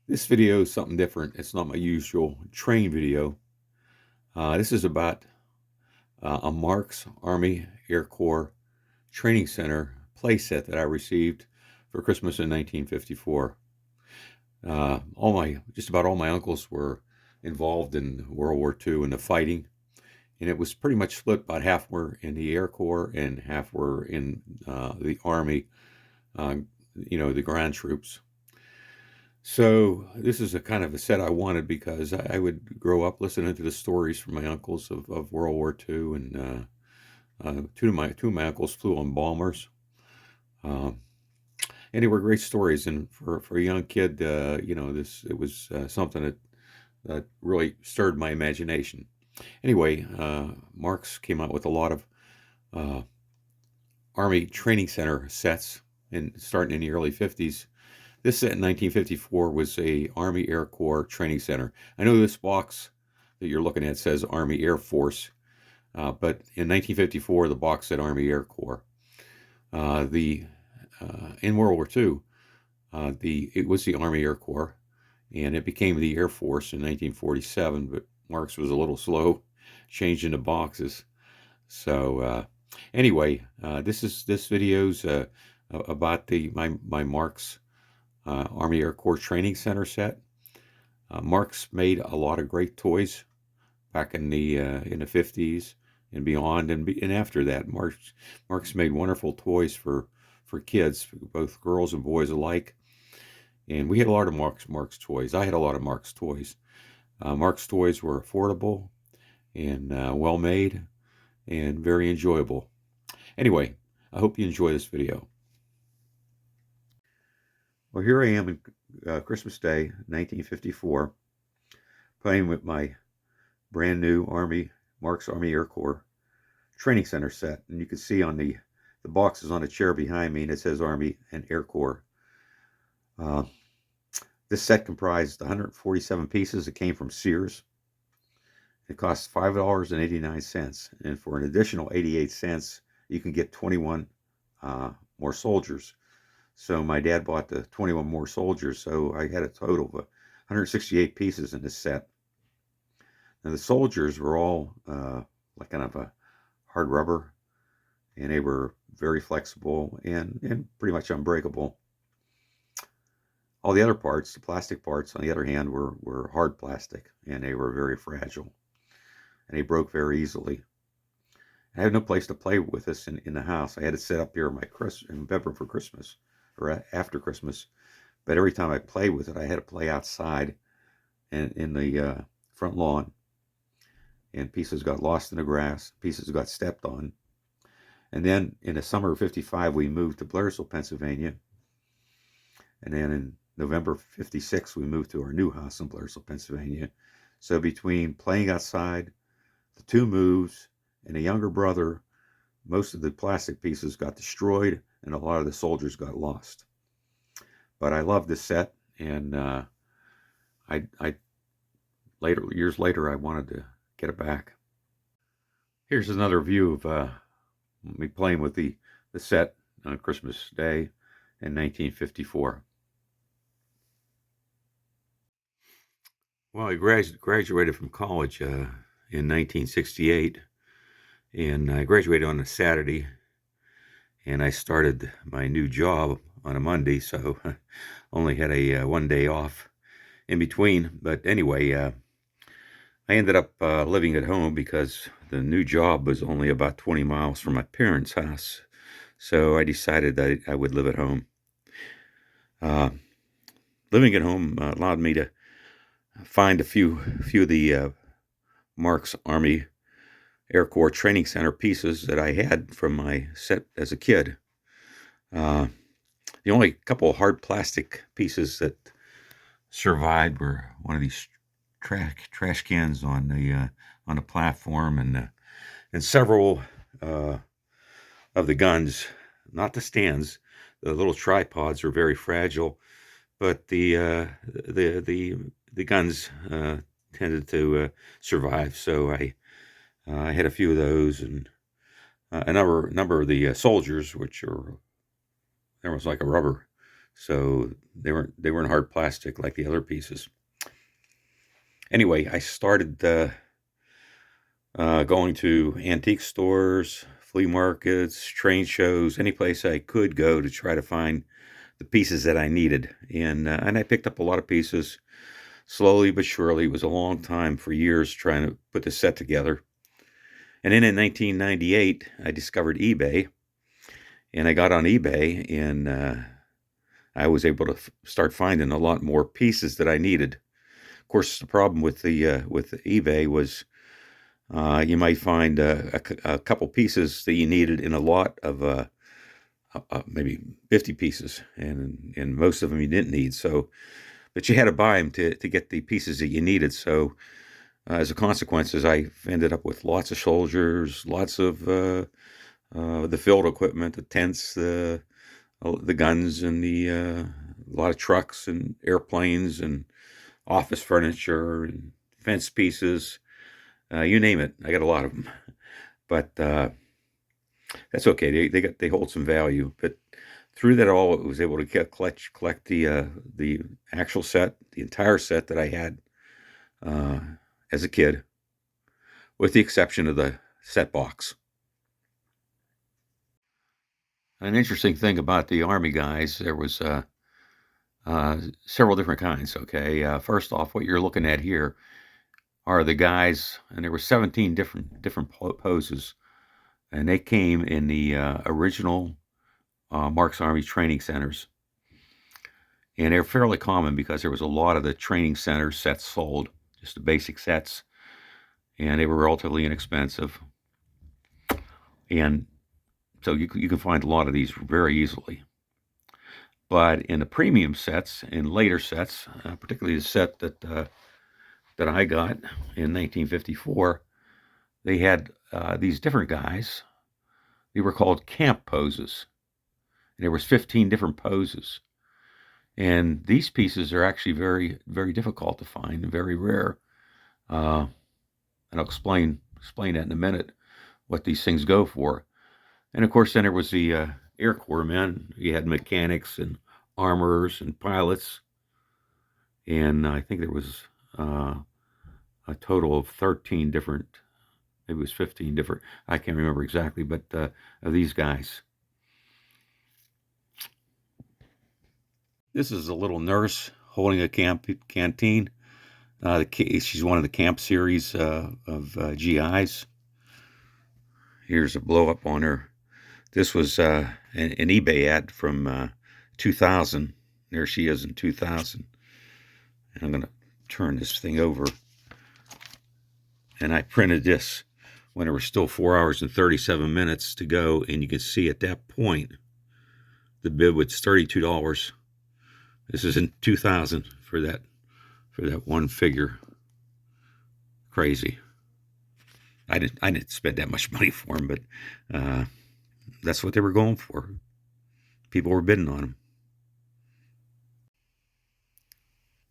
This video is something different. It's not my usual train video. This is about a Marx Army Air Corps Training Center playset that I received for Christmas in 1954. Just about all my uncles were involved in World War II and the fighting, and it was pretty much split. About half were in the Air Corps and half were in the Army, uh, the ground troops. So this is a kind of a set I wanted because I would grow up listening to the stories from my uncles of World War II, and two of my uncles flew on bombers, um, and they were great stories. And for a young kid, this it was something that really stirred my imagination. Anyway, Marx came out with a lot of uh, Army Training Center sets, and starting in the early '50s. This set in 1954 was a Army Air Corps Training Center. I know this box that you're looking at says Army Air Force, but in 1954 the box said Army Air Corps. The In World War II, it was the Army Air Corps, and it became the Air Force in 1947. But Marx was a little slow changing the boxes. So anyway, this video's about my Marx Army Air Corps Training Center set. Marx made a lot of great toys back in the 50s and beyond, and after that. Marx made wonderful toys for kids, both girls and boys alike. And we had a lot of Marx toys. I had a lot of Marx toys. Marx toys were affordable and well made and very enjoyable. Anyway, I hope you enjoy this video. Well, here I am in Christmas Day, 1954, playing with my brand new Marx Army Air Corps Training Center set. And you can see on the boxes on a chair behind me, and it says Army and Air Corps. This set comprised 147 pieces. It came from Sears. It cost $5.89, and for an additional 88 cents, you can get 21 more soldiers. So my dad bought the 21 more soldiers, so I had a total of 168 pieces in this set. Now the soldiers were all like kind of a hard rubber, and they were very flexible and pretty much unbreakable. All the other parts, the plastic parts, on the other hand, were hard plastic, and they were very fragile, and they broke very easily. I had no place to play with this in the house. I had it set up here in my bedroom for Christmas, or after Christmas. But every time I played with it, I had to play outside and in the front lawn. And pieces got lost in the grass, pieces got stepped on. And then in the summer of '55, we moved to Blairsville, Pennsylvania. And then in November '56, we moved to our new house in Blairsville, Pennsylvania. So between playing outside, the two moves, and a younger brother, most of the plastic pieces got destroyed, and a lot of the soldiers got lost. But I love this set, and years later, I wanted to get it back. Here's another view of me playing with the set on Christmas Day in 1954. Well, I graduated from college in 1968, and I graduated on a Saturday, and I started my new job on a Monday, so only had a one day off in between. But anyway, I ended up living at home because the new job was only about 20 miles from my parents' house, so I decided that I would live at home. Living at home allowed me to find a few of the Marx Army Air Corps Training Center pieces that I had from my set as a kid. The only couple of hard plastic pieces that survived were one of these trash cans on the platform, and several of the guns, not the stands. The little tripods are very fragile, but the guns tended to survive. So I had a few of those, and a number of the soldiers, which are there was like a rubber so they weren't hard plastic like the other pieces. Anyway, I started going to antique stores, flea markets, train shows, any place I could go to try to find the pieces that I needed. And I picked up a lot of pieces slowly but surely. It was a long time, for years, trying to put this set together. And then in 1998, I discovered eBay, and I got on eBay, and I was able to start finding a lot more pieces that I needed. Of course, the problem with eBay was you might find a couple pieces that you needed in a lot of maybe 50 pieces, and most of them you didn't need. So, but you had to buy them to get the pieces that you needed. So, as a consequence, I ended up with lots of soldiers, lots of the field equipment, the tents, the guns, and a lot of trucks and airplanes and office furniture and fence pieces. You name it, I got a lot of them. But that's okay. They hold some value. But through that all, I was able to collect the actual set, the entire set that I had as a kid, with the exception of the set box. An interesting thing about the Army guys, there was several different kinds. Okay, first off, what you're looking at here are the guys, and there were 17 different poses, and they came in the original Marx Army training centers, and they're fairly common because there was a lot of the training center sets sold, just the basic sets, and they were relatively inexpensive, and so you can find a lot of these very easily. But in the premium sets, in later sets, particularly the set that I got in 1954, they had these different guys. They were called camp poses. And there was 15 different poses. And these pieces are actually very, very difficult to find and very rare. And I'll explain that in a minute, what these things go for. And of course, then there was the Air Corps men. You had mechanics and armorers and pilots. And I think there was a total of 13 different, maybe it was 15 different, I can't remember exactly, but of these guys. This is a little nurse holding a canteen. She's one of the camp series of GIs. Here's a blow up on her. This was an eBay ad from 2000. There she is in 2000. And I'm going to turn this thing over. And I printed this when there were still 4 hours and 37 minutes to go. And you can see at that point, the bid was $32. This is in 2000 for that one figure. Crazy. I didn't spend that much money for them, but that's what they were going for. People were bidding on them.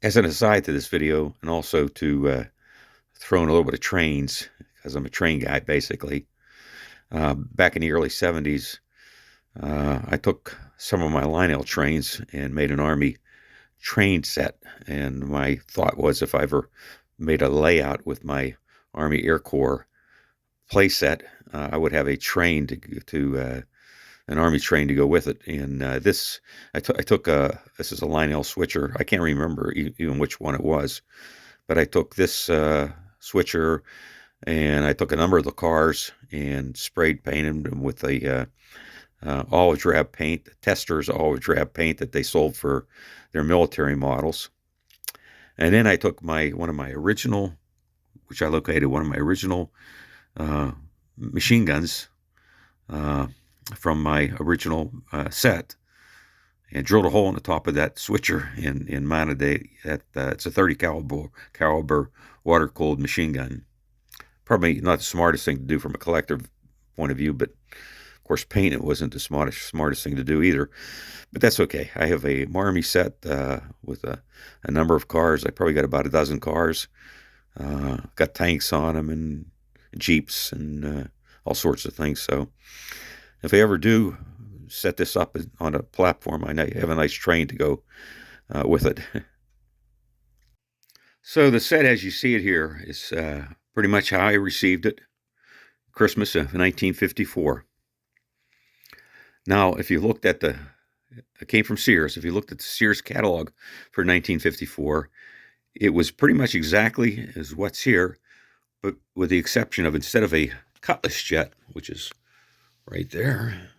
As an aside to this video, and also to throw in a little bit of trains, because I'm a train guy basically. Back in the early 70s, I took some of my Lionel trains and made an Army train set. And my thought was, if I ever made a layout with my Army Air Corps playset, I would have a train to an Army train to go with it. And this, I took this is a Lionel switcher. I can't remember even which one it was, but I took this switcher, and I took a number of the cars and sprayed painted them with a olive drab paint, Tester's olive drab paint that they sold for their military models. And then I took one of my original machine guns from my original set, and drilled a hole in the top of that switcher and mounted it's a 30 caliber water-cooled machine gun. Probably not the smartest thing to do from a collector point of view, but of course paint it wasn't the smartest thing to do either. But that's okay. I have a Army set with a number of cars. I probably got about a dozen cars. Got tanks on them and jeeps and all sorts of things. So if I ever do set this up on a platform. I have a nice train to go with it. So the set, as you see it here, is pretty much how I received it, Christmas of 1954. Now, if you looked at it came from Sears. If you looked at the Sears catalog for 1954, it was pretty much exactly as what's here, but with the exception of, instead of a Cutlass jet, which is right there,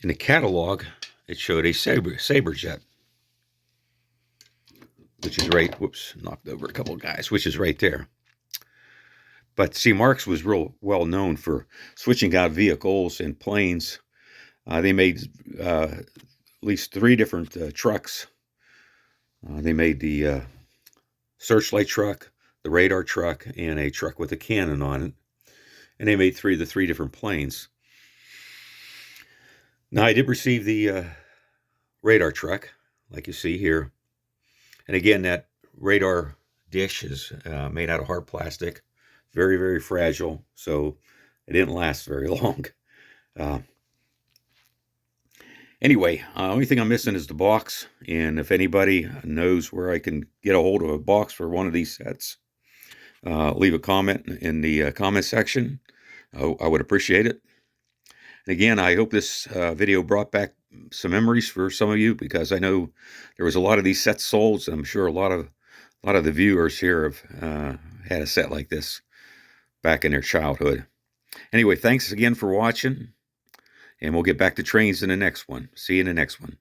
in the catalog, it showed a Sabre jet, which is right, whoops, knocked over a couple of guys, which is right there. But see, Marx was real well known for switching out vehicles and planes. They made at least 3 different trucks. They made the searchlight truck, the radar truck, and a truck with a cannon on it. And they made the 3 different planes. Now, I did receive the radar truck, like you see here. And again, that radar dish is made out of hard plastic. Very, very fragile, so it didn't last very long. Anyway, only thing I'm missing is the box, and if anybody knows where I can get a hold of a box for one of these sets, leave a comment in the comment section. I would appreciate it. And again, I hope this video brought back some memories for some of you, because I know there was a lot of these sets sold, and I'm sure a lot of the viewers here have had a set like this back in their childhood. Anyway, thanks again for watching, and we'll get back to trains in the next one. See you in the next one.